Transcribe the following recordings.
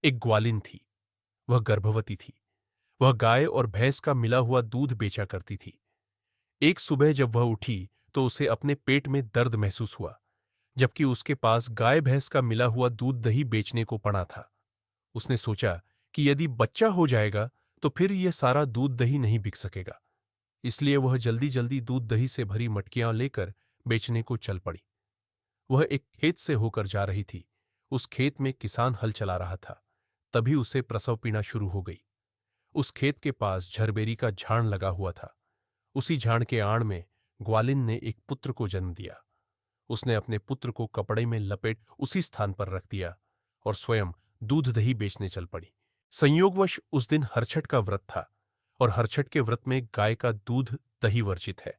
एक ग्वालिन थी। वह गर्भवती थी। वह गाय और भैंस का मिला हुआ दूध बेचा करती थी। एक सुबह जब वह उठी तो उसे अपने पेट में दर्द महसूस हुआ, जबकि उसके पास गाय भैंस का मिला हुआ दूध दही बेचने को पड़ा था। उसने सोचा कि यदि बच्चा हो जाएगा तो फिर यह सारा दूध दही नहीं बिक सकेगा। इसलिए वह जल्दी जल्दी दूध दही से भरी मटकियां लेकर बेचने को चल पड़ी। वह एक खेत से होकर जा रही थी। उस खेत में किसान हल चला रहा था। तभी उसे प्रसव पीड़ा शुरू हो गई। उस खेत के पास झरबेरी का झाड़ लगा हुआ था। उसी झाड़ के आड़ में ग्वालिन ने एक पुत्र को जन्म दिया। उसने अपने पुत्र को कपड़े में लपेट उसी स्थान पर रख दिया और स्वयं दूध दही बेचने चल पड़ी। संयोगवश उस दिन हरछठ का व्रत था और हरछठ के व्रत में गाय का दूध दही वर्जित है।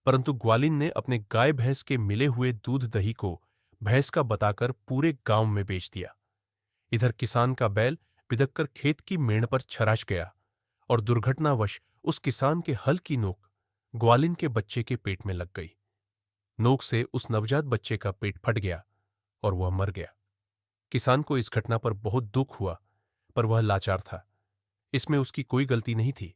परंतु ग्वालिन ने अपने गाय भैंस के मिले हुए दूध दही को भैंस का बताकर पूरे गांव में बेच दिया। इधर किसान का बैल बिदककर खेत की मेड़ पर छराच गया और दुर्घटनावश उस किसान के हल की नोक ग्वालिन के बच्चे के पेट में लग गई। नोक से उस नवजात बच्चे का पेट फट गया और वह मर गया। किसान को इस घटना पर बहुत दुख हुआ, पर वह लाचार था। इसमें उसकी कोई गलती नहीं थी।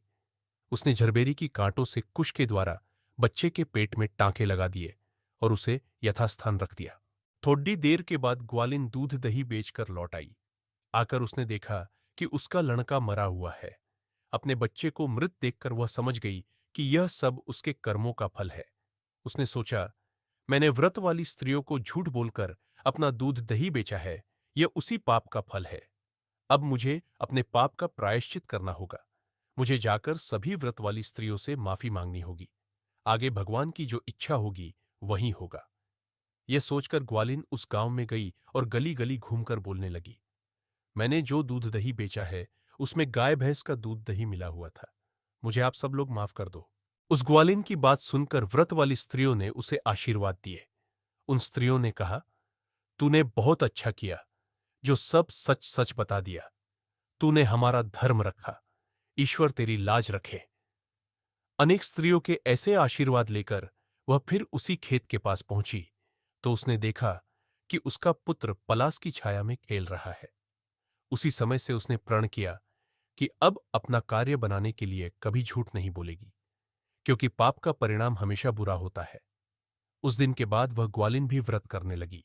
उसने झरबेरी की कांटों से कुश के द्वारा बच्चे के पेट में टांके लगा दिए और उसे यथास्थान रख दिया। थोड़ी देर के बाद ग्वालिन दूध दही बेचकर लौट आई। आकर उसने देखा कि उसका लड़का मरा हुआ है। अपने बच्चे को मृत देखकर वह समझ गई कि यह सब उसके कर्मों का फल है। उसने सोचा, मैंने व्रत वाली स्त्रियों को झूठ बोलकर अपना दूध दही बेचा है, यह उसी पाप का फल है। अब मुझे अपने पाप का प्रायश्चित करना होगा। मुझे जाकर सभी व्रत वाली स्त्रियों से माफी मांगनी होगी। आगे भगवान की जो इच्छा होगी वही होगा। यह सोचकर ग्वालिन उस गांव में गई और गली गली घूमकर बोलने लगी, मैंने जो दूध दही बेचा है उसमें गाय भैंस का दूध दही मिला हुआ था। मुझे आप सब लोग माफ कर दो। उस ग्वालिन की बात सुनकर व्रत वाली स्त्रियों ने उसे आशीर्वाद दिए। उन स्त्रियों ने कहा, तूने बहुत अच्छा किया जो सब सच सच बता दिया। तूने हमारा धर्म रखा। ईश्वर तेरी लाज रखे। अनेक स्त्रियों के ऐसे आशीर्वाद लेकर वह फिर उसी खेत के पास पहुंची तो उसने देखा कि उसका पुत्र पलास की छाया में खेल रहा है। उसी समय से उसने प्रण किया कि अब अपना कार्य बनाने के लिए कभी झूठ नहीं बोलेगी, क्योंकि पाप का परिणाम हमेशा बुरा होता है। उस दिन के बाद वह ग्वालिन भी व्रत करने लगी।